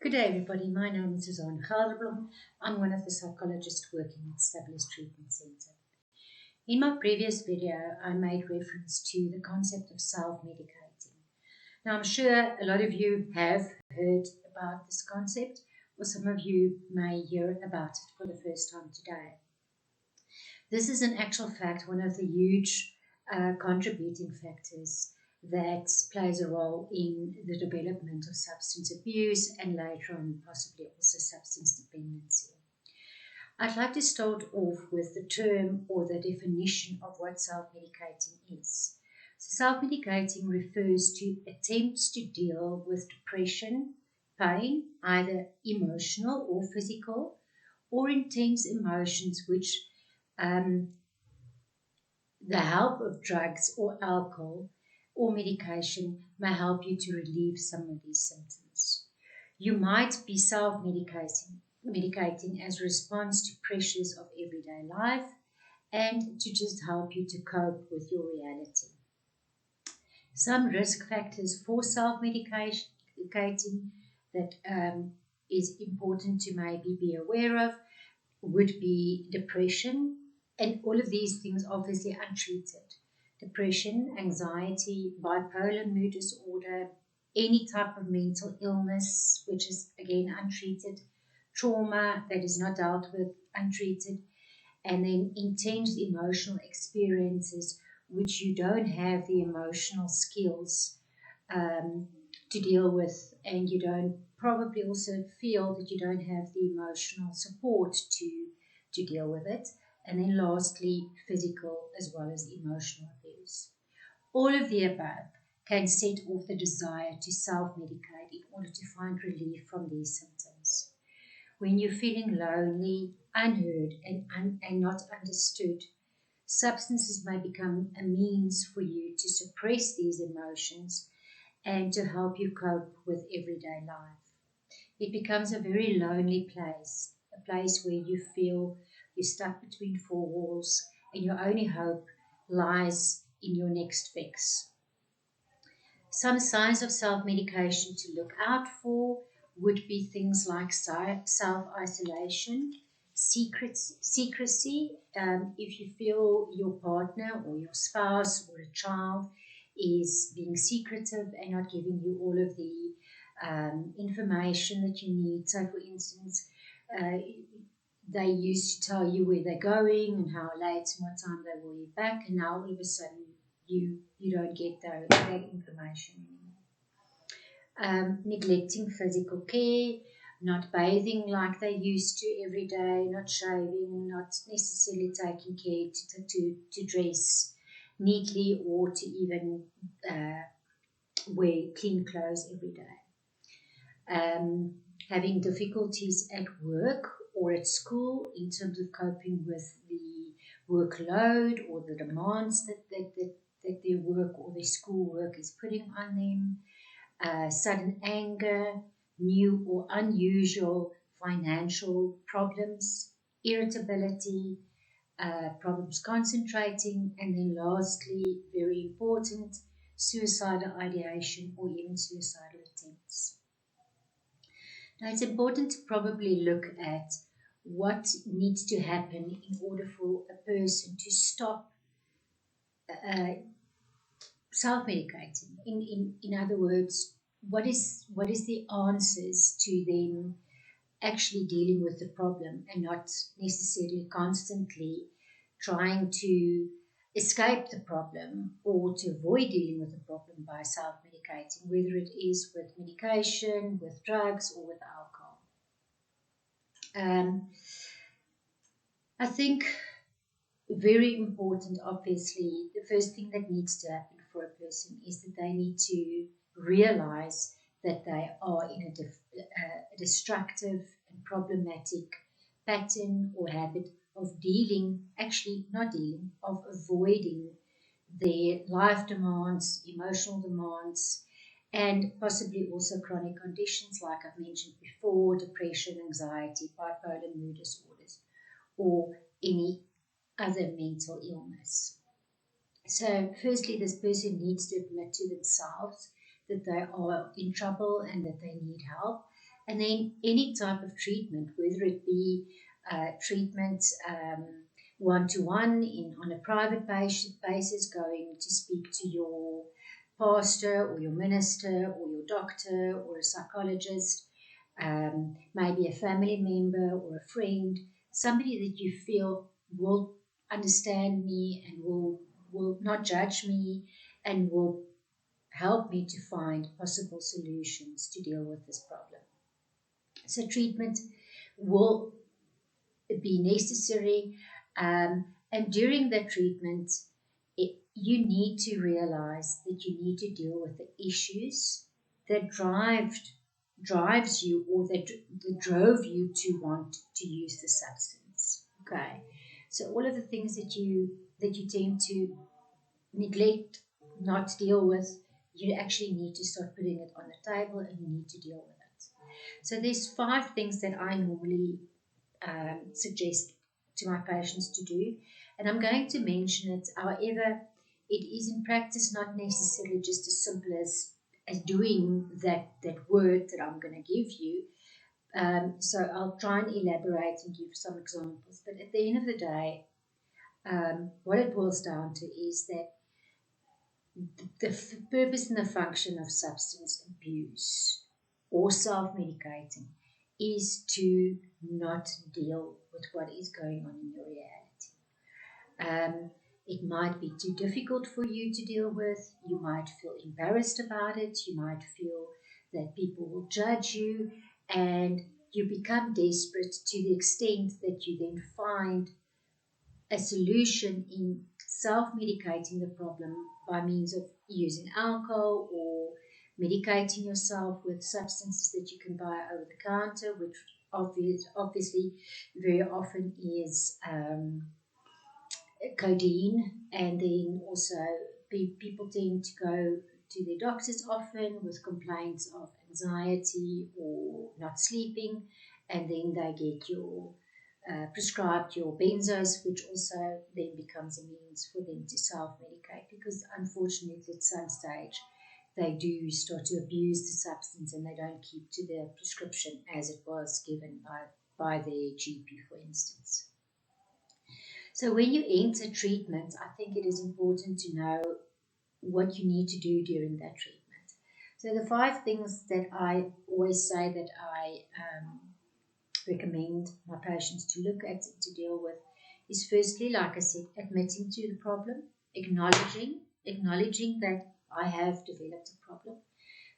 Good day, everybody. My name is Suzanne Gelderblom. I'm one of the psychologists working at Stabilis Treatment Center. In my previous video, I made reference to the concept of self-medicating. Now, I'm sure a lot of you have heard about this concept, or some of you may hear about it for the first time today. This is in actual fact one of the huge contributing factors that plays a role in the development of substance abuse and later on possibly also substance dependency. I'd like to start off with the term or the definition of what self-medicating is. So self-medicating refers to attempts to deal with depression, pain, either emotional or physical, or intense emotions which the help of drugs or alcohol or medication may help you to relieve some of these symptoms. You might be self-medicating as a response to pressures of everyday life and to just help you to cope with your reality. Some risk factors for self-medicating that is important to maybe be aware of would be depression, and all of these things obviously untreated. Depression, anxiety, bipolar mood disorder, any type of mental illness, which is again untreated, trauma that is not dealt with, untreated, and then intense emotional experiences which you don't have the emotional skills to deal with, and you don't probably also feel that you don't have the emotional support to deal with it. And then lastly, physical as well as emotional abuse. All of the above can set off the desire to self-medicate in order to find relief from these symptoms. When you're feeling lonely, unheard, and not understood, substances may become a means for you to suppress these emotions and to help you cope with everyday life. It becomes a very lonely place, a place where you feel you're stuck between four walls and your only hope lies in your next fix. Some signs of self-medication to look out for would be things like self-isolation, secrecy. If you feel your partner or your spouse or a child is being secretive and not giving you all of the information that you need. So, for instance, they used to tell you where they're going and how late and what time they will be back, and now all of a sudden you don't get that information anymore. Neglecting physical care, not bathing like they used to every day, not shaving, not necessarily taking care to dress neatly or to even wear clean clothes every day. Having difficulties at work or at school in terms of coping with the workload or the demands that their work or their school work is putting on them, sudden anger, new or unusual financial problems, irritability, problems concentrating, and then lastly, very important, suicidal ideation or even suicidal attempts. Now, it's important to probably look at what needs to happen in order for a person to stop self-medicating. In other words, what is the answers to them actually dealing with the problem and not necessarily constantly trying to escape the problem or to avoid dealing with the problem by self-medicating, whether it is with medication, with drugs, or with alcohol. I think very important, obviously, the first thing that needs to happen for a person is that they need to realize that they are in a destructive and problematic pattern or habit of of avoiding their life demands, emotional demands, and possibly also chronic conditions like I've mentioned before, depression, anxiety, bipolar mood disorders, or any other mental illness. So firstly, this person needs to admit to themselves that they are in trouble and that they need help. And then any type of treatment, whether it be treatment one-to-one on a private basis, going to speak to your pastor or your minister or your doctor or a psychologist, maybe a family member or a friend, somebody that you feel will understand me and will not judge me and will help me to find possible solutions to deal with this problem. So treatment will be necessary, and during the treatment, you need to realize that you need to deal with the issues that drives you, or that drove you to want to use the substance. Okay, so all of the things that you tend to neglect, not deal with, you actually need to start putting it on the table, and you need to deal with it. So there's 5 things that I normally suggest to my patients to do, and I'm going to mention it. However, it is in practice not necessarily just as simple as doing that word that I'm going to give you. So I'll try and elaborate and give some examples. But at the end of the day, what it boils down to is that the purpose and the function of substance abuse or self-medicating is to not deal with what is going on in your reality. It might be too difficult for you to deal with. You might feel embarrassed about it. You might feel that people will judge you, and you become desperate to the extent that you then find a solution in self-medicating the problem by means of using alcohol or medicating yourself with substances that you can buy over the counter, which obviously very often is codeine. And then also people tend to go to their doctors often with complaints of anxiety or not sleeping, and then they get prescribed your benzos, which also then becomes a means for them to self-medicate, because unfortunately at some stage they do start to abuse the substance and they don't keep to their prescription as it was given by their GP, for instance. So when you enter treatment, I think it is important to know what you need to do during that treatment. So the 5 things that I always say that I recommend my patients to look at, to deal with, is firstly, like I said, admitting to the problem, acknowledging that I have developed a problem.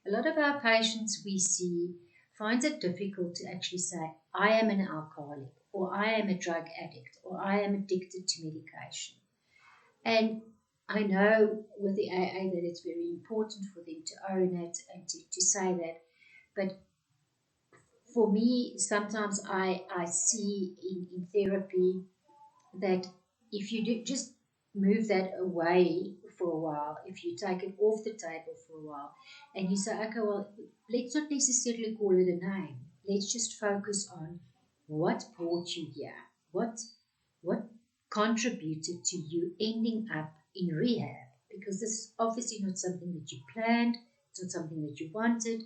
A lot of our patients we see finds it difficult to actually say, I am an alcoholic, or I am a drug addict, or I am addicted to medication. And I know with the AA that it's very important for them to own it and to say that. But for me, sometimes I see in therapy that if you do just move that away for a while, if you take it off the table for a while, and you say, okay, well, let's not necessarily call it a name. Let's just focus on what brought you here, what contributed to you ending up in rehab, because this is obviously not something that you planned, it's not something that you wanted,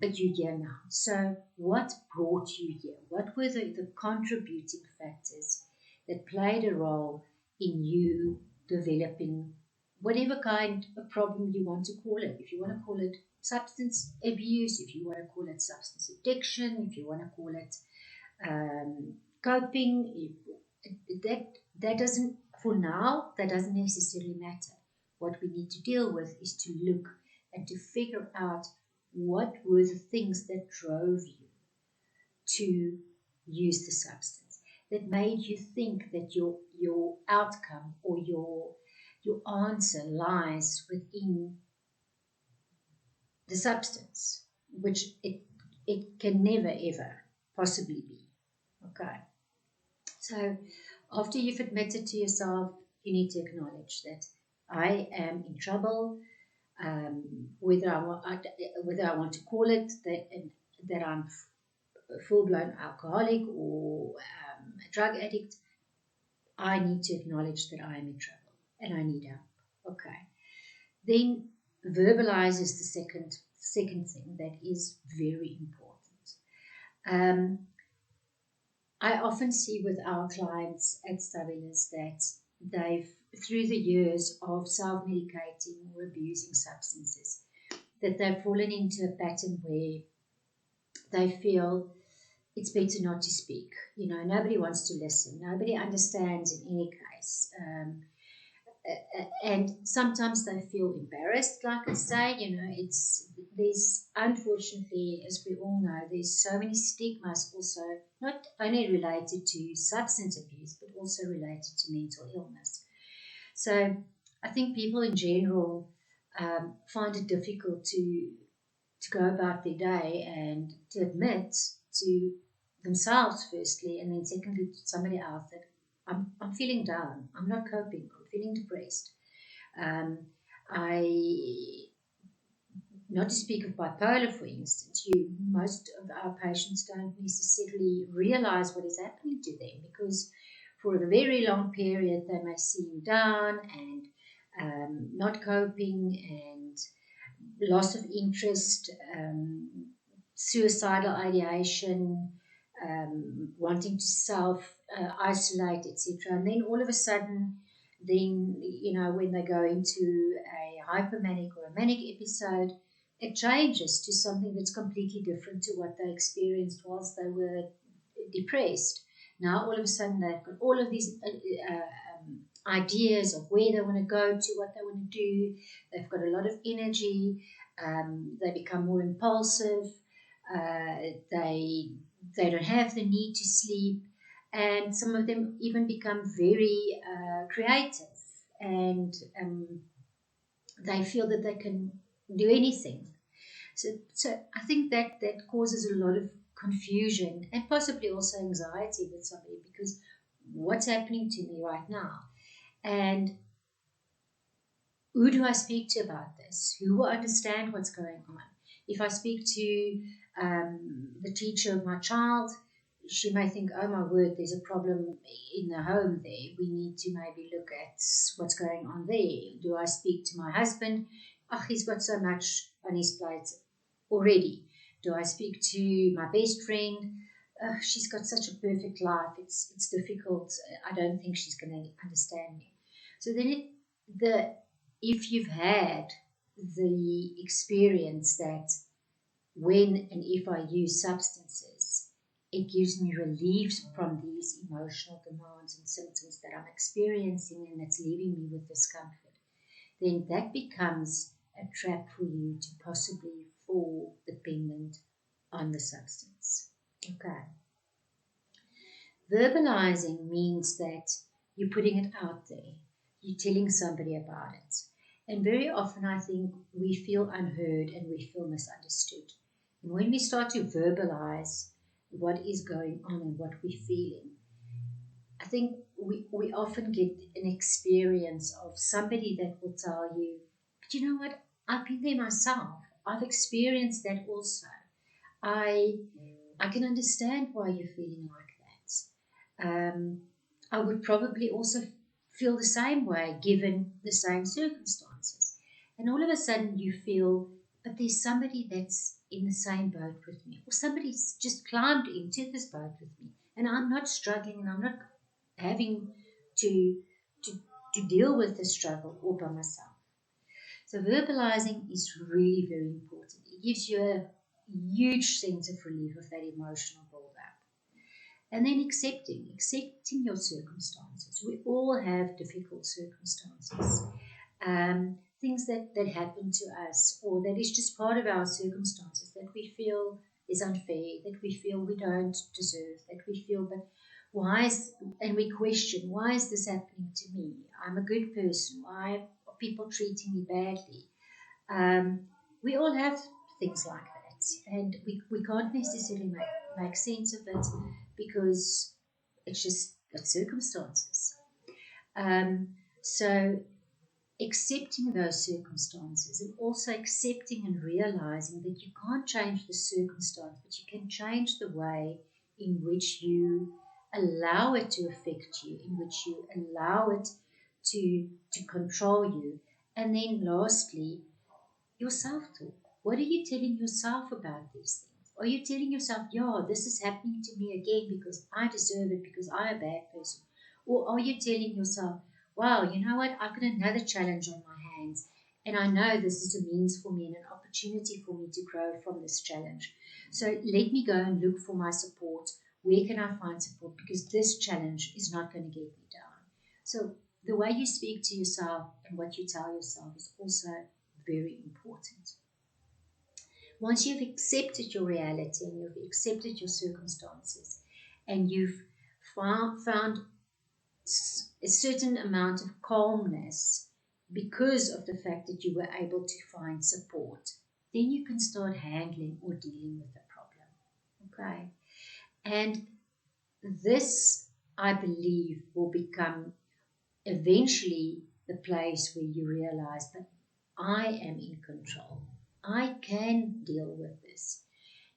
but you're here now. So what brought you here? What were the contributing factors that played a role in you developing whatever kind of problem you want to call it? If you want to call it substance abuse, if you want to call it substance addiction, if you want to call it coping, that doesn't, for now, that doesn't necessarily matter. What we need to deal with is to look and to figure out what were the things that drove you to use the substance, that made you think that your outcome or your answer lies within the substance, which it can never ever possibly be. Okay. So after you've admitted to yourself, you need to acknowledge that I am in trouble, whether I want to call it that I'm a full-blown alcoholic or a drug addict. I need to acknowledge that I am in trouble and I need help. Okay. Then verbalize is the second thing that is very important. Um, I often see with our clients at Stabilis that they've, through the years of self-medicating or abusing substances, that they've fallen into a pattern where they feel it's better not to speak. Nobody wants to listen. Nobody understands in any case. And sometimes they feel embarrassed, like I say. There's, unfortunately, as we all know, there's so many stigmas also, not only related to substance abuse, but also related to mental illness. So I think people in general find it difficult to go about their day and to admit to themselves, firstly, and then secondly to somebody else that I'm feeling down, I'm not coping, I'm feeling depressed. Um, I, not to speak of bipolar, for instance, most of our patients don't necessarily realize what is happening to them because for a very long period they may seem down and not coping and loss of interest, suicidal ideation, wanting to self isolate, etc. And then all of a sudden, when they go into a hypomanic or a manic episode, it changes to something that's completely different to what they experienced whilst they were depressed. Now, all of a sudden, they've got all of these ideas of where they want to go to, what they want to do. They've got a lot of energy. They become more impulsive. They don't have the need to sleep, and some of them even become very creative, and they feel that they can do anything. So I think that causes a lot of confusion and possibly also anxiety with somebody because what's happening to me right now? And who do I speak to about this? Who will understand what's going on? If I speak to the teacher of my child, she may think, oh my word, there's a problem in the home there. We need to maybe look at what's going on there. Do I speak to my husband? Oh, he's got so much on his plate already. Do I speak to my best friend? She's got such a perfect life. It's difficult. I don't think she's going to understand me. So then the if you've had the experience that when and if I use substances, it gives me relief from these emotional demands and symptoms that I'm experiencing and that's leaving me with discomfort, then that becomes a trap for you to possibly fall dependent on the substance. Okay. Verbalizing means that you're putting it out there, you're telling somebody about it. And very often, I think we feel unheard and we feel misunderstood. And when we start to verbalize what is going on and what we're feeling, I think we often get an experience of somebody that will tell you, but you know what? I've been there myself. I've experienced that also. I I can understand why you're feeling like that. I would probably also feel the same way given the same circumstances. And all of a sudden you feel, but there's somebody that's in the same boat with me, or somebody's just climbed into this boat with me, and I'm not struggling and I'm not having to, to, to deal with the struggle all by myself. So verbalizing is really very important. It gives you a huge sense of relief of that emotional build-up. And then accepting your circumstances. We all have difficult circumstances. Things that happen to us or that is just part of our circumstances that we feel is unfair, that we feel we don't deserve, that we feel, but and we question, why is this happening to me? I'm a good person. Why are people treating me badly? We all have things like that, and we can't necessarily make sense of it because it's circumstances. So accepting those circumstances and also accepting and realizing that you can't change the circumstance, but you can change the way in which you allow it to affect you, in which you allow it to control you. And then lastly, your self-talk. What are you telling yourself about these things? Are you telling yourself, yeah, this is happening to me again because I deserve it, because I'm a bad person? Or are you telling yourself, wow, you know what, I've got another challenge on my hands, and I know this is a means for me and an opportunity for me to grow from this challenge. So let me go and look for my support. Where can I find support? Because this challenge is not going to get me down. So the way you speak to yourself and what you tell yourself is also very important. Once you've accepted your reality and you've accepted your circumstances and you've found a certain amount of calmness because of the fact that you were able to find support, then you can start handling or dealing with the problem. Okay. And this, I believe, will become eventually the place where you realize that I am in control. I can deal with this.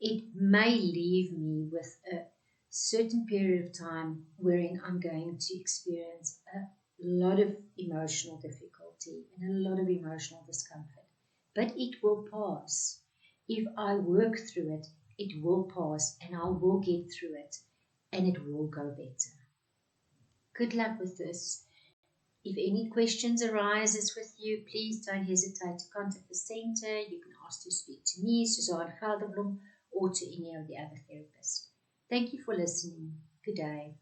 It may leave me with a certain period of time wherein I'm going to experience a lot of emotional difficulty and a lot of emotional discomfort. But it will pass. If I work through it, it will pass and I will get through it and it will go better. Good luck with this. If any questions arises with you, please don't hesitate to contact the centre. You can ask to speak to me, Suzanne Gelderblom, or to any of the other therapists. Thank you for listening. Good day.